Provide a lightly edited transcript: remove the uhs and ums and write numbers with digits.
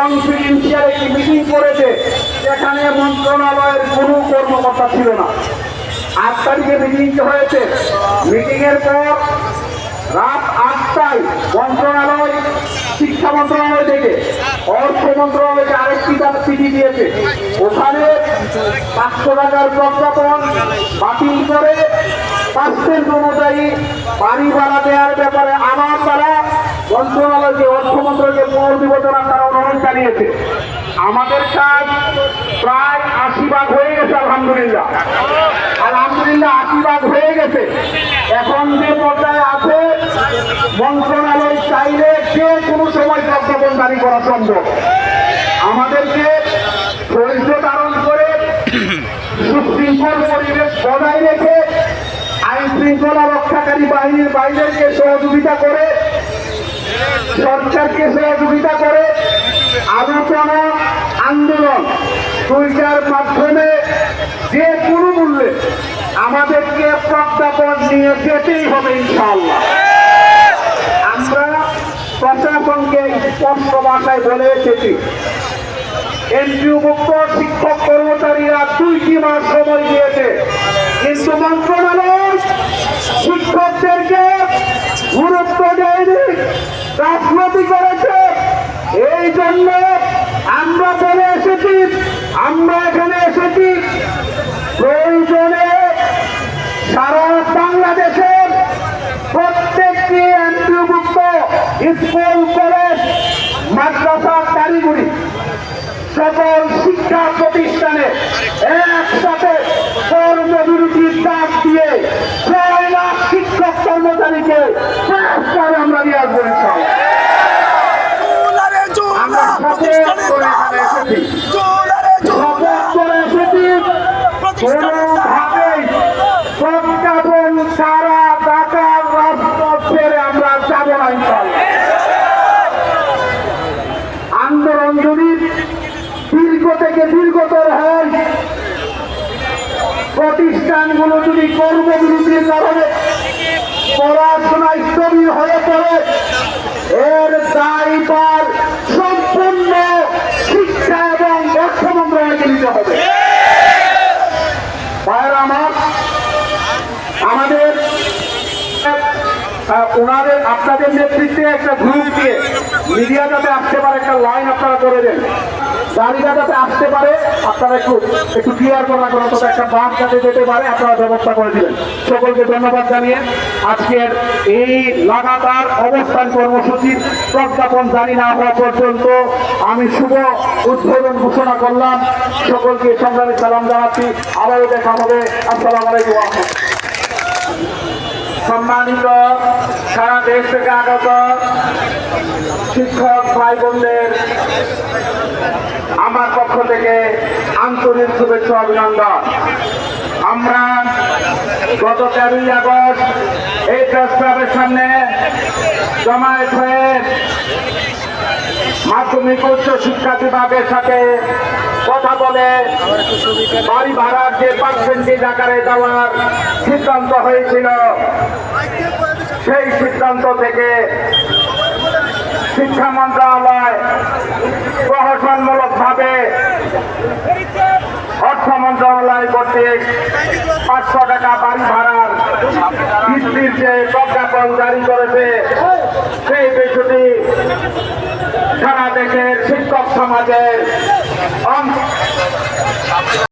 Confidential একটি meeting করেছে, সেখানে মন্ত্রণালয়ের কোনো কর্মকর্তা ছিল না। 8 তারিখে মিটিং হয়েছে। মিটিং এর পর রাত 8টায় মন্ত্রণালয়, শিক্ষা মন্ত্রণালয় থেকে অর্থ মন্ত্রণালয়কে আরেকটি চিঠি দিয়েছে। ওখানে 500 টাকার প্রজ্ঞাপন বাতিল করে 5% অনুযায়ী বাড়ি ভাড়া দেওয়ার ব্যাপারে আবার তারা মন্ত্রণালয়কে, অর্থ মন্ত্রণালয়কে পুনর্বিবেচনা করার অনুরোধ জানিয়েছে। আমাদের কাজ প্রায় 80% হয়ে গেছে। আলহামদুলিল্লাহ 80% হয়ে গেছে। এখন যে পর্যায়ে আছে, মন্ত্রণালয় চাইলে যে কোনো সময় প্রজ্ঞাপন জারি করা সম্ভব। আমাদেরকে ধৈর্য ধারণ করে সুশৃঙ্খল পরিবেশ বজায় রেখে আইন শৃঙ্খলা রক্ষাকারী বাহিনীর বাইরেকে সহযোগিতা করে, সরকারকে সহযোগিতা করে আলোচনা, আন্দোলন দুইটার মাধ্যমে যে কোনো মূল্যে আমাদেরকে প্রজ্ঞাপন নিয়ে যেতেই হবে ইনশাআল্লাহ। আমরা প্রশাসনকে স্পষ্ট ভাষায় বলে এসেছি, এমপিওভুক্ত শিক্ষক কর্মচারীরা 2টি মাস সময় দিয়েছে, কিন্তু মন্ত্রণালয় শিক্ষকদেরকে গুরুত্ব দেয়নি, রাজনীতি করেছে। এই জন্য আমরা বলে এসেছি, আমরা এখানে এসেছি প্রয়োজনে সারা বাংলাদেশের প্রত্যেকটি এমপিওভুক্ত স্কুল, কলেজ, মাদ্রাসা, কারিগরি সকল শিক্ষা প্রতিষ্ঠানে একসাথে কর্মবিরতির ডাক দিয়ে 6 লাখ শিক্ষক কর্মচারীকে পুরস্কার আমরা দিয়ে আসবো। আমরা শপথ করে এসেছি, কোনোভাবেই প্রজ্ঞাপন সারা ঢাকার রাজপথ ছেড়ে আমরা যাব না ইনশাআল্লাহ। আন্দোলন যদি দীর্ঘ থেকে দীর্ঘতর হয়, প্রতিষ্ঠানগুলো যদি কর্মবিরতির কারণে পড়াশোনায় স্থবির হয়ে পড়ে, এর দায়ভার সম্পূর্ণ শিক্ষা এবং অর্থ মন্ত্রণালয়কে নিতে হবে। ভাইয়েরা আমার, আমাদের ওনাদের আপনাদের নেতৃত্বে একটা গ্রুপ দিয়ে মিডিয়া যাতে আসতে পারে, একটা লাইন আপনারা করে দেন, গাড়িটা যাতে আসতে পারে, আপনারা একটু ক্লিয়ার করার জন্য একটা বাস যাতে যেতে পারে আপনারা ব্যবস্থা করে দিবেন। সকলকে ধন্যবাদ জানিয়ে আজকের এই লাগাতার অবস্থান কর্মসূচির প্রজ্ঞাপন জারি না হওয়া পর্যন্ত আমি শুভ উদ্বোধন ঘোষণা করলাম। সকলকে সংগ্রামী সালাম জানাচ্ছি। আবারও দেখা হবে। আসসালামু আলাইকুম। সম্মানিত সারা দেশ থেকে আগত শিক্ষক ভাই বোনদের আমার পক্ষ থেকে আন্তরিক শুভেচ্ছা, অভিনন্দন। আমরা গত 13ই আগস্ট এই প্রেস ক্লাবের সামনে জমায়েত হয়ে মাধ্যমিক উচ্চ শিক্ষা বিভাগের সাথে কথা বলে বাড়ি ভাড়ার যে পার্সেন্টেজ আকারে দেওয়ার সিদ্ধান্ত হয়েছিল, সেই সিদ্ধান্ত থেকে শিক্ষা মন্ত্রণালয় প্রহসনমূলকভাবে অর্থ মন্ত্রণালয় কর্তৃক 500 টাকা বাড়ি ভাড়ার কিস্তির যে প্রজ্ঞাপন জারি করেছে, সেই বিষয়টি সারা দেশের শিক্ষক সমাজের